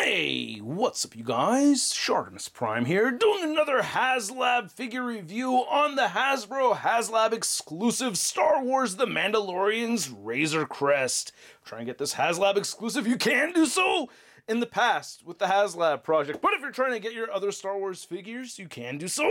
Hey, what's up you guys? ShartimusPrime here, doing another Haslab figure review on the Hasbro Haslab exclusive Star Wars The Mandalorian's Razor Crest. Try and get this Haslab exclusive, you can do so in the past with the Haslab project, but if you're trying to get your other Star Wars figures, you can do so.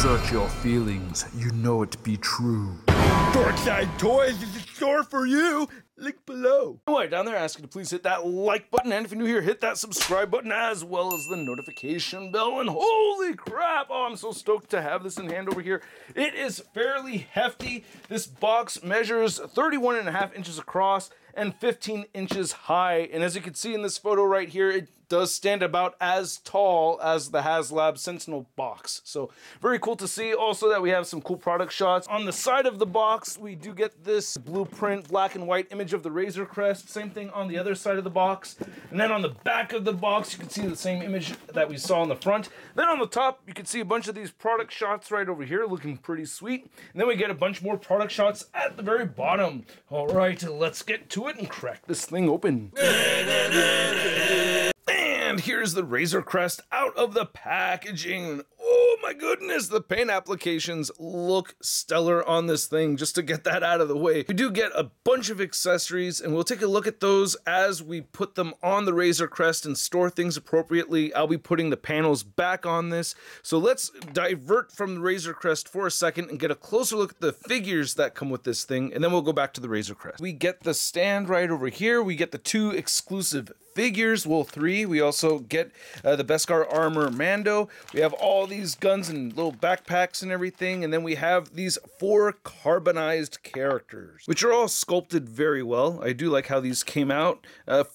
Search your feelings, you know it be true. Dorkside Toys is a store for you. Link below. Anyway, down there, I ask you to please hit that like button, and if you're new here, hit that subscribe button as well as the notification bell. And holy crap, oh, I'm so stoked to have this in hand over here. It is fairly hefty. This box measures 31.5 inches across and 15 inches high. And as you can see in this photo right here, it does stand about as tall as the Haslab Sentinel box. So very cool to see. Also that we have some cool product shots. On the side of the box, we do get this blueprint black and white image of the Razor Crest. Same thing on the other side of the box. And then on the back of the box, you can see the same image that we saw on the front. Then on the top, you can see a bunch of these product shots right over here, looking pretty sweet. And then we get a bunch more product shots at the very bottom. All right, let's get to it and crack this thing open. And here's the Razor Crest out of the packaging. Oh my goodness, the paint applications look stellar on this thing, just to get that out of the way. We do get a bunch of accessories, and we'll take a look at those as we put them on the Razor Crest and store things appropriately. I'll be putting the panels back on this. So let's divert from the Razor Crest for a second and get a closer look at the figures that come with this thing, and then we'll go back to the Razor Crest. We get the stand right over here. We get the 2 exclusive figures, well 3. We also get the Beskar Armor Mando. We have all these guns and little backpacks and everything, and then we have these 4 carbonized characters, which are all sculpted very well. I do like how these came out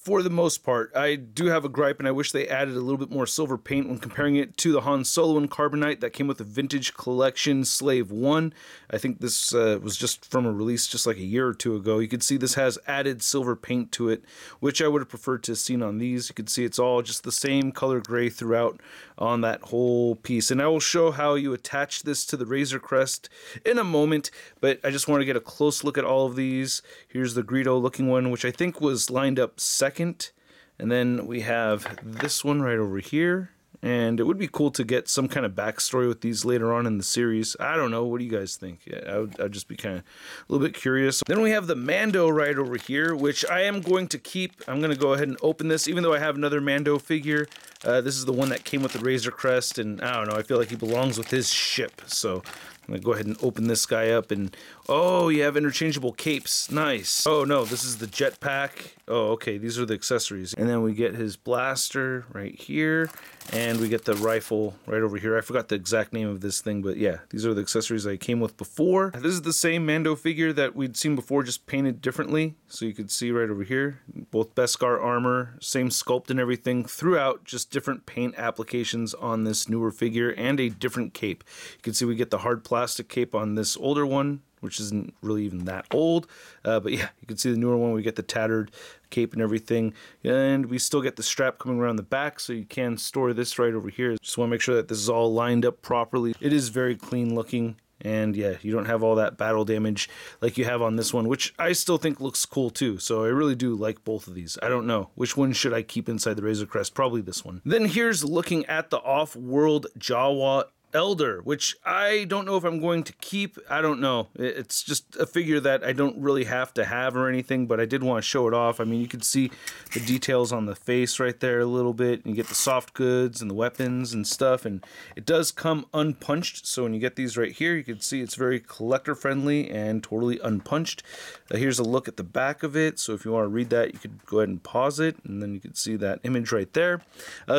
for the most part. I do have a gripe, and I wish they added a little bit more silver paint when comparing it to the Han Solo and Carbonite that came with the Vintage Collection Slave 1. I think this was just from a release just like a year or 2 ago. You can see this has added silver paint to it, which I would have preferred to see on these. You can see it's all just the same color gray throughout on that whole piece. And I will show how you attach this to the Razor Crest in a moment, but I just want to get a close look at all of these. Here's the Greedo looking one, which I think was lined up second. And then we have this one right over here. And it would be cool to get some kind of backstory with these later on in the series. I don't know. What do you guys think? Yeah, I'd just be kind of a little bit curious. Then we have the Mando right over here, which I am going to keep. I'm going to go ahead and open this, even though I have another Mando figure. This is the one that came with the Razor Crest, and I don't know. I feel like he belongs with his ship. So I'm going to go ahead and open this guy up. And oh, you have interchangeable capes. Nice. Oh, no, this is the jetpack. Oh, okay, these are the accessories. And then we get his blaster right here. And we get the rifle right over here. I forgot the exact name of this thing, but yeah, these are the accessories I came with before. This is the same Mando figure that we'd seen before, just painted differently. So you can see right over here, both Beskar armor, same sculpt and everything throughout, just different paint applications on this newer figure and a different cape. You can see we get the hard plastic cape on this older one, which isn't really even that old. But yeah, you can see the newer one, we get the tattered cape and everything. And we still get the strap coming around the back, so you can store this right over here. Just want to make sure that this is all lined up properly. It is very clean looking. And yeah, you don't have all that battle damage like you have on this one, which I still think looks cool too. So I really do like both of these. I don't know. Which one should I keep inside the Razor Crest? Probably this one. Then here's looking at the Off-World Jawa Elder, which I don't know if I'm going to keep. I don't know. It's just a figure that I don't really have to have or anything, but I did want to show it off. I mean, you can see the details on the face right there a little bit. You get the soft goods and the weapons and stuff, and it does come unpunched. So when you get these right here, you can see it's very collector friendly and totally unpunched. Here's a look at the back of it. So if you want to read that, you could go ahead and pause it, and then you can see that image right there.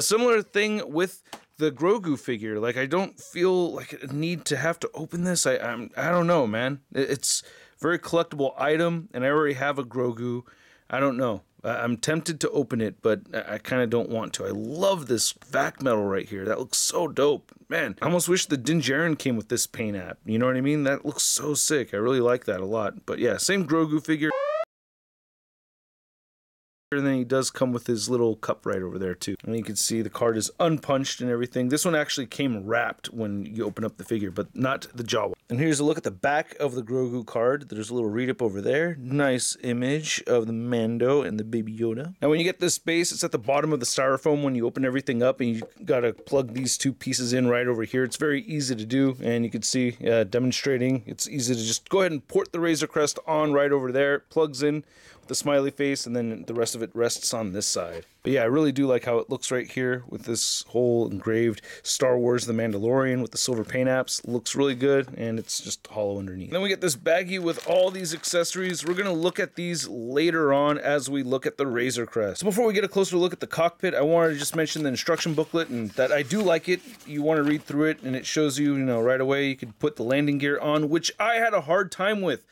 Similar thing with the Grogu figure. Like, I don't feel like a need to have to open this. I don't know, man. It's a very collectible item, and I already have a Grogu. I don't know. I'm tempted to open it, but I kind of don't want to. I love this vac metal right here. That looks so dope. Man, I almost wish the Din Djarin came with this paint app. You know what I mean? That looks so sick. I really like that a lot. But yeah, same Grogu figure. And then he does come with his little cup right over there too. And you can see the card is unpunched and everything. This one actually came wrapped when you open up the figure, but not the Jawa. And here's a look at the back of the Grogu card. There's a little read up over there. Nice image of the Mando and the Baby Yoda. Now when you get this base, it's at the bottom of the styrofoam when you open everything up, and you gotta plug these two pieces in right over here. It's very easy to do, and you can see demonstrating. It's easy to just go ahead and port the Razor Crest on right over there. It plugs in with the smiley face, and then the rest of it rests on this side. But yeah, I really do like how it looks right here with this whole engraved Star Wars The Mandalorian with the silver paint apps. Looks really good, and it's just hollow underneath. And then we get this baggie with all these accessories. We're gonna look at these later on as we look at the Razor Crest. So before we get a closer look at the cockpit, I wanted to just mention the instruction booklet, and that I do like it. You want to read through it, and it shows you, right away you could put the landing gear on, which I had a hard time with.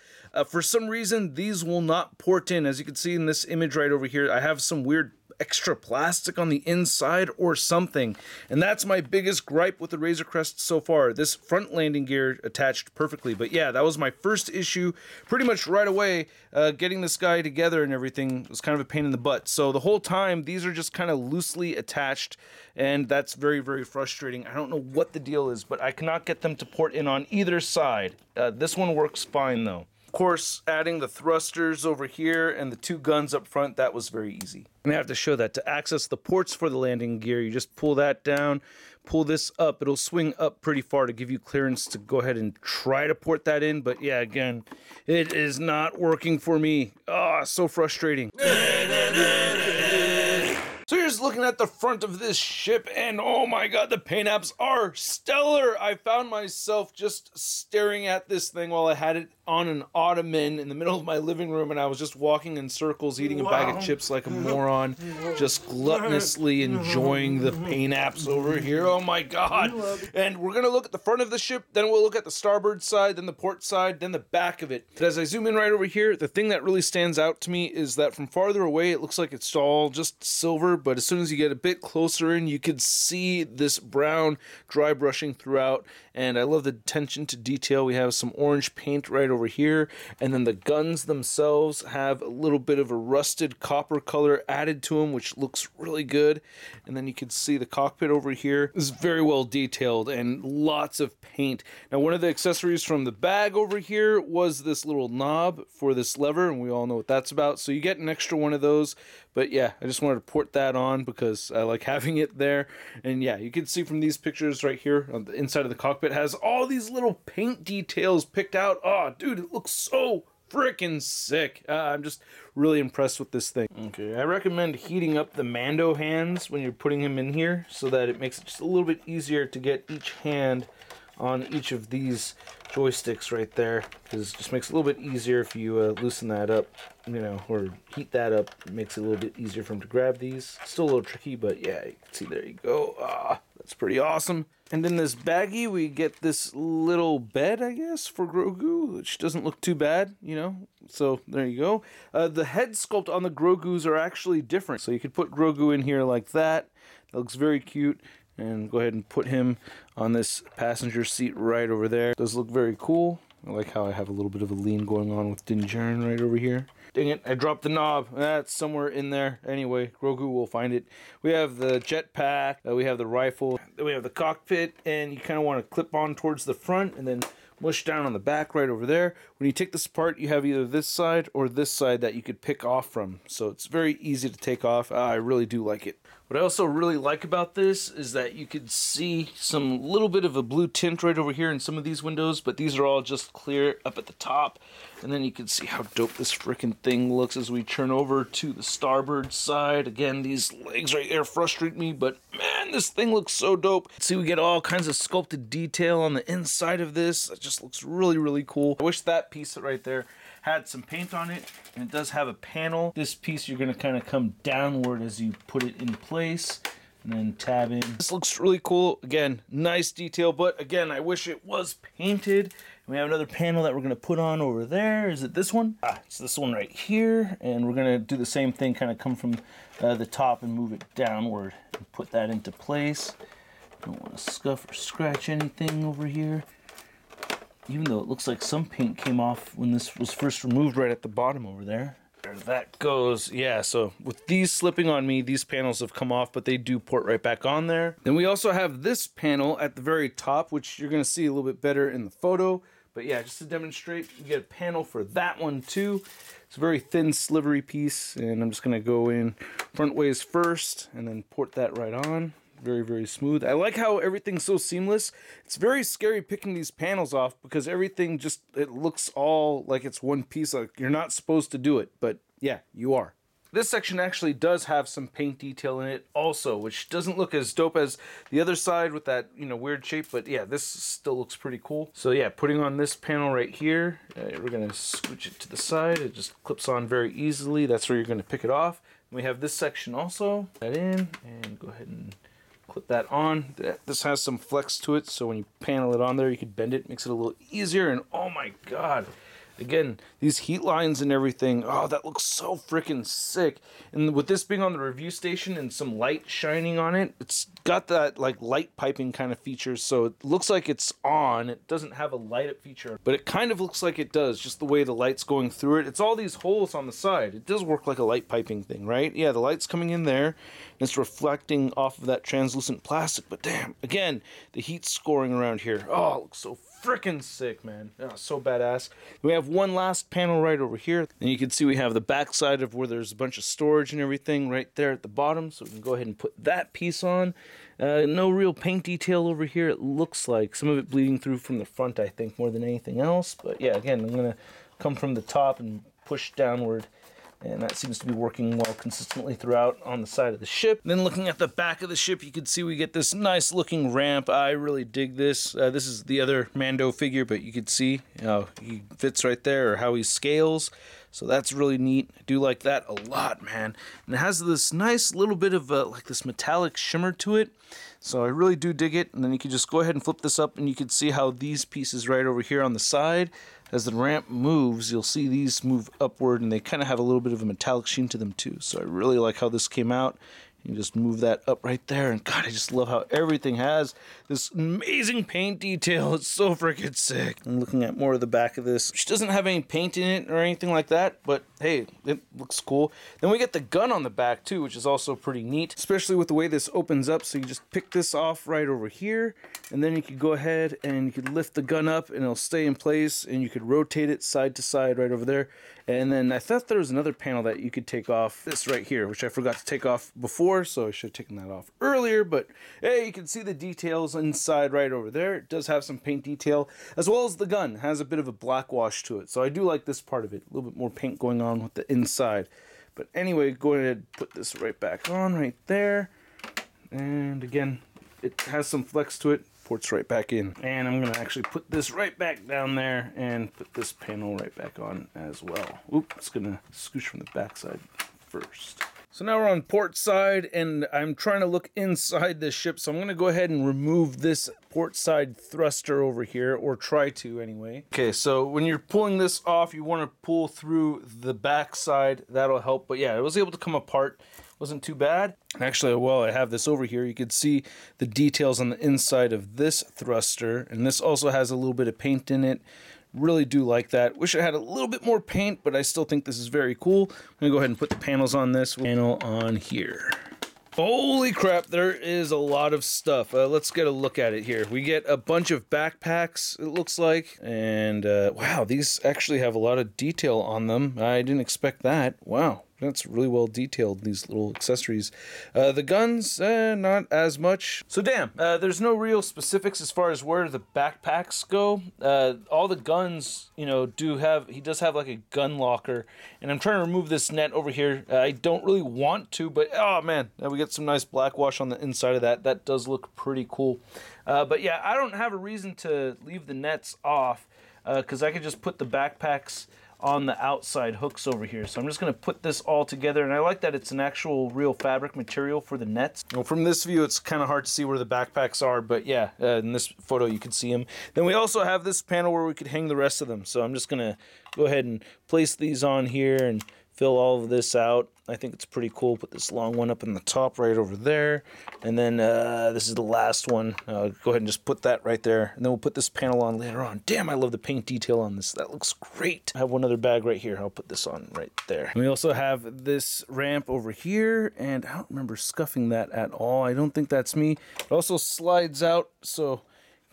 For some reason, these will not port in. As you can see in this image right over here, I have some weird extra plastic on the inside or something, and that's my biggest gripe with the Razor Crest so far. This front landing gear attached perfectly, but yeah, that was my first issue pretty much right away. Getting this guy together and everything was kind of a pain in the butt. So the whole time these are just kind of loosely attached, and that's very, very frustrating. I don't know what the deal is, but I cannot get them to port in on either side. This one works fine though. Of course, adding the thrusters over here and the two guns up front, that was very easy. And I have to show that to access the ports for the landing gear, you just pull that down, pull this up. It'll swing up pretty far to give you clearance to go ahead and try to port that in. But yeah, again, it is not working for me. Ah, so frustrating. So here's looking at the front of this ship, and oh my god, the paint apps are stellar! I found myself just staring at this thing while I had it on an ottoman in the middle of my living room, and I was just walking in circles, eating a bag of chips like a moron, just gluttonously enjoying the paint apps over here. Oh my god! And we're gonna look at the front of the ship, then we'll look at the starboard side, then the port side, then the back of it. But as I zoom in right over here, the thing that really stands out to me is that from farther away, it looks like it's all just silver, but as soon as you get a bit closer in, you could see this brown dry brushing throughout, and I love the attention to detail. We have some orange paint right over here, and then the guns themselves have a little bit of a rusted copper color added to them, which looks really good. And then you can see the cockpit over here is very well detailed and lots of paint. Now, one of the accessories from the bag over here was this little knob for this lever, and we all know what that's about, so you get an extra one of those. But yeah, I just wanted to port that on because I like having it there. And yeah, you can see from these pictures right here on the inside of the cockpit has all these little paint details picked out. Oh, dude, it looks so freaking sick. I'm just really impressed with this thing. Okay, I recommend heating up the Mando hands when you're putting him in here so that it makes it just a little bit easier to get each hand on each of these joysticks right there, because it just makes it a little bit easier if you loosen that up, or heat that up. It makes it a little bit easier for him to grab these. Still a little tricky, but yeah, you can see, there you go. That's pretty awesome. And in this baggie, we get this little bed, I guess, for Grogu, which doesn't look too bad, So there you go. The head sculpt on the Grogus are actually different. So you could put Grogu in here like that. That looks very cute. And go ahead and put him on this passenger seat right over there. It does look very cool. I like how I have a little bit of a lean going on with Din Djarin right over here. Dang it, I dropped the knob. That's somewhere in there. Anyway, Grogu will find it. We have the jetpack, we have the rifle, then we have the cockpit, and you kind of want to clip on towards the front and then mush down on the back right over there. When you take this apart, you have either this side or this side that you could pick off from. So it's very easy to take off. I really do like it. What I also really like about this is that you could see some little bit of a blue tint right over here in some of these windows, but these are all just clear up at the top. And then you can see how dope this freaking thing looks as we turn over to the starboard side. Again, these legs right there frustrate me, but man, this thing looks so dope. See, we get all kinds of sculpted detail on the inside of this. It just looks really, really cool. I wish that piece right there had some paint on it, and it does have a panel. This piece, you're going to kind of come downward as you put it in place and then tab in. This looks really cool. Again, nice detail, but again, I wish it was painted. And we have another panel that we're going to put on over there. Is it this one? It's this one right here, and we're going to do the same thing, kind of come from the top and move it downward and put that into place. Don't want to scuff or scratch anything over here, even though it looks like some paint came off when this was first removed right at the bottom over there. there that goes. Yeah, so with these slipping on me, these panels have come off, but they do port right back on there. Then we also have this panel at the very top, which you're going to see a little bit better in the photo. But yeah, just to demonstrate, you get a panel for that one too. It's a very thin, slivery piece, and I'm just going to go in front ways first and then port that right on. Very, very smooth. I like how everything's so seamless. It's very scary picking these panels off because everything just, it looks all like it's one piece. Like you're not supposed to do it, but yeah, you are. This section actually does have some paint detail in it also, which doesn't look as dope as the other side with that, you know, weird shape, but yeah, this still looks pretty cool. So yeah, putting on this panel right here, we're gonna scooch it to the side. It just clips on very easily. That's where you're gonna pick it off. And we have this section also. Put that in and go ahead and clip that on. This has some flex to it, so when you panel it on there, you can bend it, makes it a little easier. And oh my god, again, these heat lines and everything, oh, that looks so freaking sick. And with this being on the review station and some light shining on it, it's got that like light piping kind of features, so it looks like it's on. It doesn't have a light up feature, but it kind of looks like it does, just the way the light's going through it. It's all these holes on the side. It does work like a light piping thing, right? Yeah, the light's coming in there, and it's reflecting off of that translucent plastic, but damn, again, the heat's scoring around here. Oh, it looks so freaking sick, man. Oh, so badass. We have one last panel right over here, and you can see we have the back side of where there's a bunch of storage and everything right there at the bottom, so we can go ahead and put that piece on. No real paint detail over here, it looks like. Some of it bleeding through from the front, I think, more than anything else. But yeah, again, I'm going to come from the top and push downward. And that seems to be working well consistently throughout on the side of the ship. Then looking at the back of the ship, you can see we get this nice looking ramp. I really dig this. This is the other Mando figure, but you can see how he fits right there, or how he scales. So that's really neat. I do like that a lot, man. And it has this nice little bit of like this metallic shimmer to it. So I really do dig it. And then you can just go ahead and flip this up, and you can see how these pieces right over here on the side, as the ramp moves, you'll see these move upward, and they kind of have a little bit of a metallic sheen to them too. So I really like how this came out. You just move that up right there, and God, I just love how everything has this amazing paint detail. It's so freaking sick. I'm looking at more of the back of this, which doesn't have any paint in it or anything like that, but hey, it looks cool. Then we get the gun on the back too, which is also pretty neat, especially with the way this opens up. So you just pick this off right over here, and then you could go ahead and you could lift the gun up, and it'll stay in place, and you could rotate it side to side right over there. And then I thought there was another panel that you could take off, this right here, which I forgot to take off before, so I should have taken that off earlier. But hey, you can see the details inside right over there. It does have some paint detail, as well as the gun. It has a bit of a black wash to it, so I do like this part of it. A little bit more paint going on with the inside. But anyway, go ahead and put this right back on right there. And again, it has some flex to it. Ports right back in, and I'm gonna actually put this right back down there and put this panel right back on as well. Oop, it's gonna scooch from the back side first. So now we're on port side, and I'm trying to look inside this ship, so I'm gonna go ahead and remove this port side thruster over here, or try to anyway. Okay, so when you're pulling this off, you want to pull through the back side. That'll help. But yeah, it was able to come apart. Wasn't too bad. Actually, while I have this over here, you can see the details on the inside of this thruster, and this also has a little bit of paint in it. Really do like that. Wish I had a little bit more paint, but I still think this is very cool. I'm gonna go ahead and put the panels on this panel on here. Holy crap, there is a lot of stuff. Let's get a look at it here. We get a bunch of backpacks, it looks like, and wow, these actually have a lot of detail on them. I didn't expect that. Wow. That's really well detailed, these little accessories. The guns, not as much. So damn, there's no real specifics as far as where the backpacks go. All the guns, you know, he does have like a gun locker. And I'm trying to remove this net over here. I don't really want to, but oh man, we get some nice black wash on the inside of that. That does look pretty cool. But yeah, I don't have a reason to leave the nets off, because I could just put the backpacks on the outside hooks over here. So I'm just going to put this all together, and I like that it's an actual real fabric material for the nets. Well, from this view it's kind of hard to see where the backpacks are, but yeah, in this photo you can see them. Then we also have this panel where we could hang the rest of them, so I'm just going to go ahead and place these on here and fill all of this out. I think it's pretty cool. Put this long one up in the top right over there. And then this is the last one. Go ahead and just put that right there. And then we'll put this panel on later on. Damn, I love the paint detail on this. That looks great. I have one other bag right here. I'll put this on right there. And we also have this ramp over here. And I don't remember scuffing that at all. I don't think that's me. It also slides out, so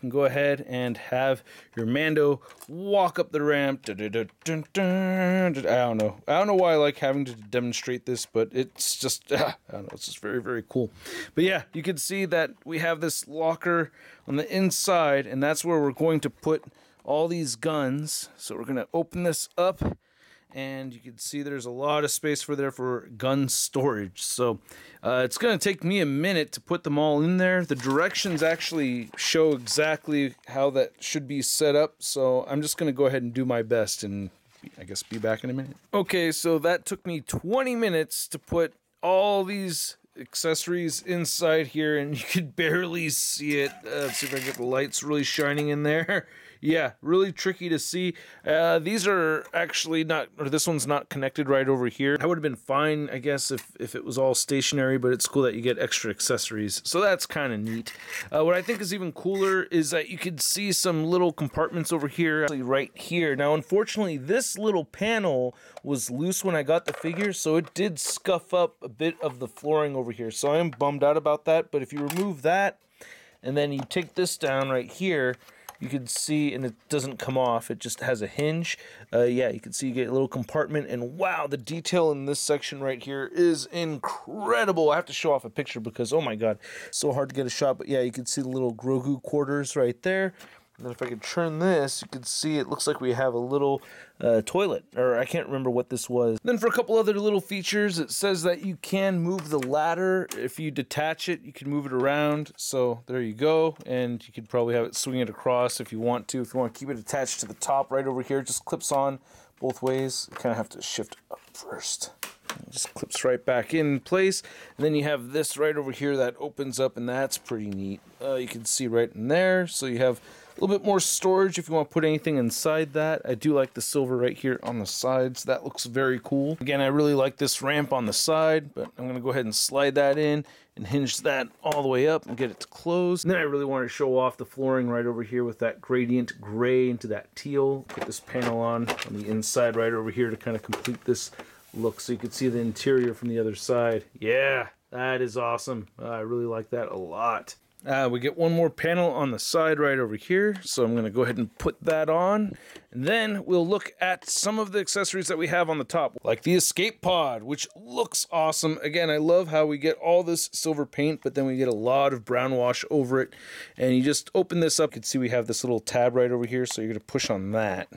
you can go ahead and have your Mando walk up the ramp. I don't know why I like having to demonstrate this, but it's just, I don't know, it's just very, very cool. But yeah, you can see that we have this locker on the inside, and that's where we're going to put all these guns. So we're going to open this up, and you can see there's a lot of space for gun storage. So it's going to take me a minute to put them all in there. The directions actually show exactly how that should be set up. So I'm just going to go ahead and do my best, and I guess be back in a minute. Okay, so that took me 20 minutes to put all these accessories inside here, and you could barely see it. Let's see if I get the lights really shining in there. Yeah, really tricky to see. These are actually not, or this one's not connected right over here. That would have been fine, I guess, if it was all stationary, but it's cool that you get extra accessories. So that's kind of neat. What I think is even cooler is that you can see some little compartments over here, actually right here. Now, unfortunately, this little panel was loose when I got the figure, so it did scuff up a bit of the flooring over here. So I am bummed out about that, but if you remove that, and then you take this down right here, you can see, and it doesn't come off, it just has a hinge. Yeah, you can see you get a little compartment, and wow, the detail in this section right here is incredible. I have to show off a picture because, oh my god, so hard to get a shot. But yeah, you can see the little Grogu quarters right there. And then if I could turn this, you can see it looks like we have a little toilet, or I can't remember what this was. Then for a couple other little features, it says that you can move the ladder. If you detach it, you can move it around. So there you go, and you could probably have it swing it across if you want to. If you want to keep it attached to the top right over here, it just clips on both ways. You kind of have to shift up first. It just clips right back in place. And then you have this right over here that opens up, and that's pretty neat. You can see right in there. So you have a little bit more storage if you want to put anything inside that. I do like the silver right here on the sides. That looks very cool. Again, I really like this ramp on the side, but I'm going to go ahead and slide that in and hinge that all the way up and get it to close. And then I really want to show off the flooring right over here with that gradient gray into that teal. Put this panel on the inside right over here to kind of complete this look so you can see the interior from the other side. Yeah, that is awesome. I really like that a lot. We get one more panel on the side right over here, so I'm going to go ahead and put that on, and then we'll look at some of the accessories that we have on the top, like the escape pod, which looks awesome. Again, I love how we get all this silver paint, but then we get a lot of brown wash over it, and you just open this up. You can see we have this little tab right over here, so you're going to push on that,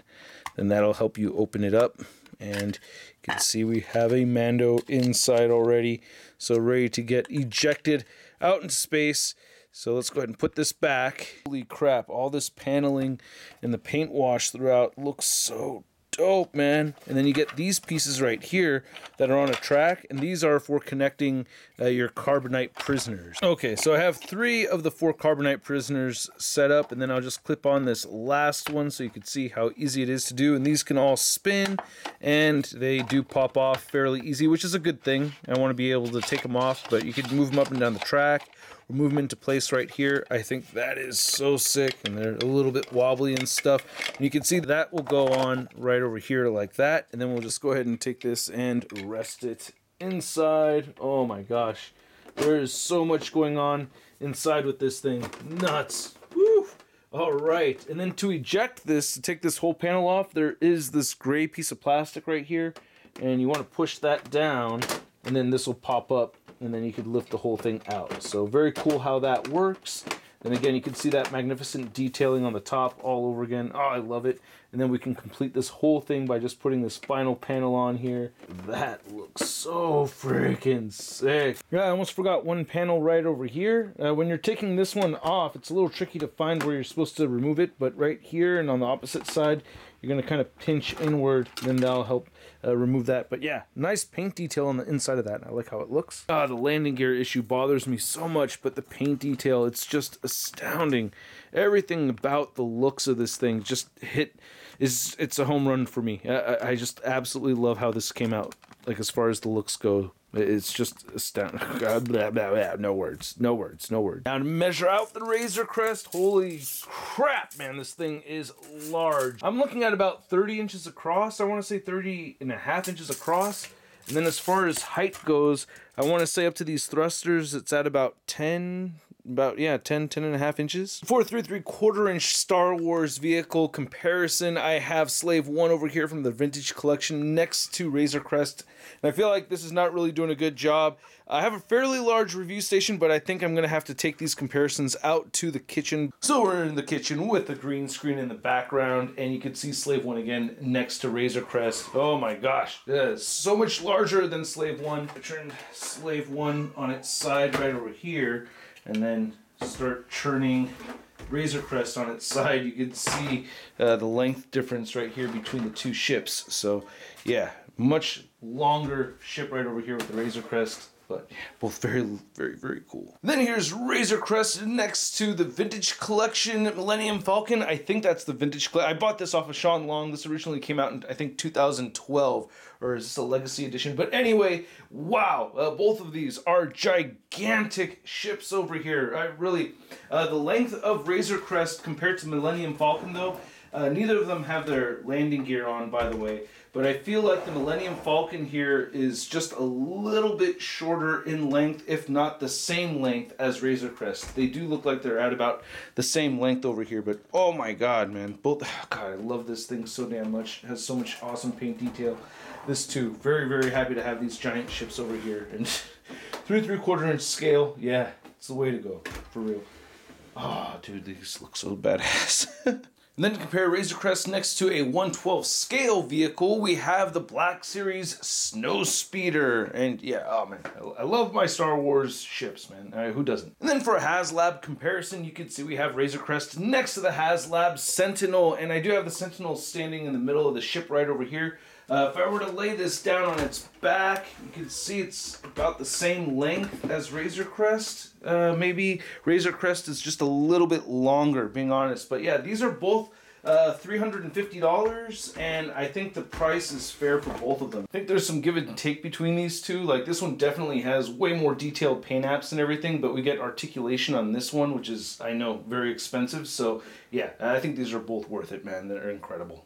and that'll help you open it up, and you can see we have a Mando inside already, so ready to get ejected out into space. So let's go ahead and put this back. Holy crap, all this paneling and the paint wash throughout looks so dope, man. And then you get these pieces right here that are on a track, and these are for connecting your carbonite prisoners. Okay, so I have 3 of the 4 carbonite prisoners set up, and then I'll just clip on this last one so you can see how easy it is to do. And these can all spin, and they do pop off fairly easy, which is a good thing. I want to be able to take them off, but you can move them up and down the track. Move them into place right here. I think that is so sick, and they're a little bit wobbly and stuff. And you can see that will go on right over here like that, and then we'll just go ahead and take this and rest it inside. Oh my gosh, there is so much going on inside with this thing. Nuts. Woo! All right, and then to eject this, to take this whole panel off, there is this gray piece of plastic right here, and you want to push that down, and then this will pop up, and then you could lift the whole thing out. So very cool how that works. And again, you can see that magnificent detailing on the top all over again. Oh, I love it. And then we can complete this whole thing by just putting this final panel on here. That looks so freaking sick. Yeah, I almost forgot one panel right over here. When you're taking this one off, it's a little tricky to find where you're supposed to remove it, but right here and on the opposite side, you're going to kind of pinch inward, then that'll help remove that. But yeah, nice paint detail on the inside of that. I like how it looks. The landing gear issue bothers me so much, but the paint detail, it's just astounding. Everything about the looks of this thing just it's a home run for me. I just absolutely love how this came out. like as far as the looks go, it's just astounding. No words. Now to measure out the Razor Crest, holy crap, man, this thing is large. I'm looking at about 30 inches across. I want to say 30.5 inches across. And then as far as height goes, I want to say up to these thrusters, it's at about 10 and a half inches. For 3 inch Star Wars vehicle comparison, I have Slave 1 over here from the Vintage Collection next to Razor Crest. And I feel like this is not really doing a good job. I have a fairly large review station, but I think I'm going to have to take these comparisons out to the kitchen. So we're in the kitchen with the green screen in the background, and you can see Slave 1 again next to Razor Crest. Oh my gosh, so much larger than Slave 1. I turned Slave 1 on its side right over here, and then start churning Razor Crest on its side. You can see the length difference right here between the two ships. So yeah, much longer ship right over here with the Razor Crest. But yeah, both very, very, very cool. Then here's Razor Crest next to the Vintage Collection Millennium Falcon. I think that's the Vintage Collection. I bought this off of Sean Long. This originally came out in, I think, 2012. Or is this a Legacy Edition? But anyway, wow. Both of these are gigantic ships over here. I really, the length of Razor Crest compared to Millennium Falcon, though, neither of them have their landing gear on, by the way. But I feel like the Millennium Falcon here is just a little bit shorter in length, if not the same length as Razor Crest. They do look like they're at about the same length over here, but oh my god, man. God, I love this thing so damn much. It has so much awesome paint detail. This too, very, very happy to have these giant ships over here. And 3 inch scale, yeah, it's the way to go, for real. Oh, dude, these look so badass. And then to compare Razor Crest next to a 1/12 scale vehicle, we have the Black Series Snowspeeder. And yeah, oh man, I love my Star Wars ships, man. Who doesn't? And then for a Haslab comparison, you can see we have Razor Crest next to the Haslab Sentinel. And I do have the Sentinel standing in the middle of the ship right over here. If I were to lay this down on its back, you can see it's about the same length as Razor Crest. Maybe Razor Crest is just a little bit longer, being honest. But yeah, these are both $350, and I think the price is fair for both of them. I think there's some give and take between these two. Like, this one definitely has way more detailed paint apps and everything, but we get articulation on this one, which is, I know, very expensive. So yeah, I think these are both worth it, man. They're incredible.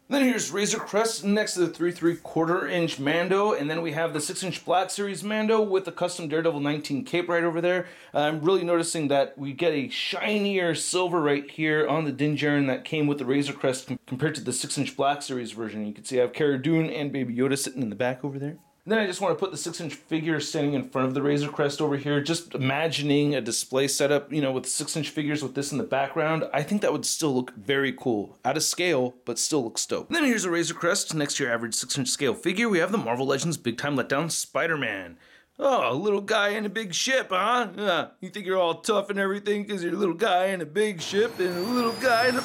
Then here's Razor Crest next to the 3 inch Mando, and then we have the 6-inch Black Series Mando with the custom Daredevil 19 cape right over there. I'm really noticing that we get a shinier silver right here on the Din Djarin that came with the Razor Crest compared to the 6-inch Black Series version. You can see I have Cara Dune and Baby Yoda sitting in the back over there. And then I just want to put the 6-inch figure standing in front of the Razor Crest over here. Just imagining a display setup, you know, with 6-inch figures with this in the background. I think that would still look very cool. Out of scale, but still looks dope. And then here's a Razor Crest next to your average 6-inch scale figure. We have the Marvel Legends Big Time Letdown Spider-Man. Oh, a little guy in a big ship, huh? You think you're all tough and everything because you're a little guy in a big ship and a little guy in a...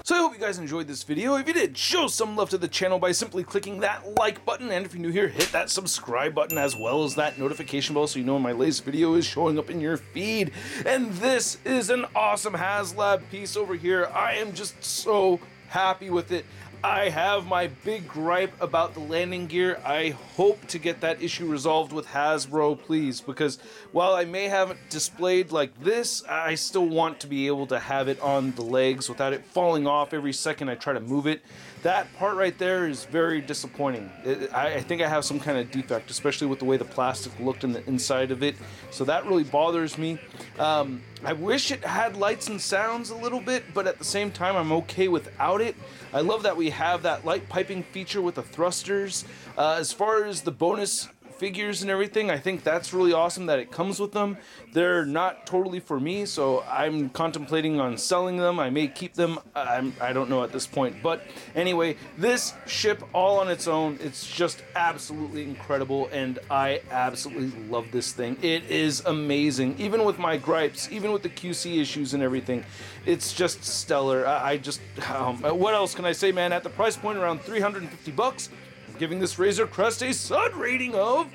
So I hope you guys enjoyed this video. If you did, show some love to the channel by simply clicking that like button, and if you're new here, hit that subscribe button as well as that notification bell so you know when my latest video is showing up in your feed. And this is an awesome Haslab piece over here. I am just so happy with it. I have my big gripe about the landing gear. I hope to get that issue resolved with Hasbro, please, because while I may have it displayed like this, I still want to be able to have it on the legs without it falling off every second I try to move it. That part right there is very disappointing. I think I have some kind of defect, especially with the way the plastic looked in the inside of it. So that really bothers me. I wish it had lights and sounds a little bit, but at the same time, I'm okay without it. I love that we have that light piping feature with the thrusters. As far as the bonus figures and everything, I think that's really awesome that it comes with them. They're not totally for me, so I'm contemplating on selling them. I may keep them. I don't know at this point. But anyway, this ship all on its own, it's just absolutely incredible, and I absolutely love this thing. It is amazing. Even with my gripes, even with the QC issues and everything, it's just stellar. What else can I say, man? At the price point around $350, giving this Razor Crest a stud rating of...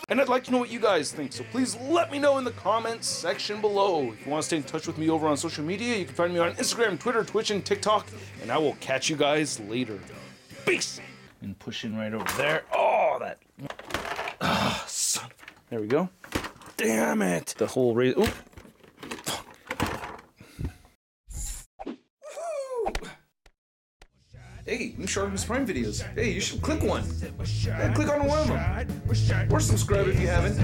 And at I'd like to know what you guys think, so please let me know in the comments section below. If you want to stay in touch with me over on social media, you can find me on Instagram, Twitter, Twitch, and TikTok, and I will catch you guys later. Peace! And push in right over there. Oh, that... Ah, son of a... There we go. Damn it! The whole razor... Ooh! Hey, new ShartimusPrime videos. Hey, you should click one. Yeah, click on one of them. Or subscribe if you haven't.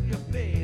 Your face.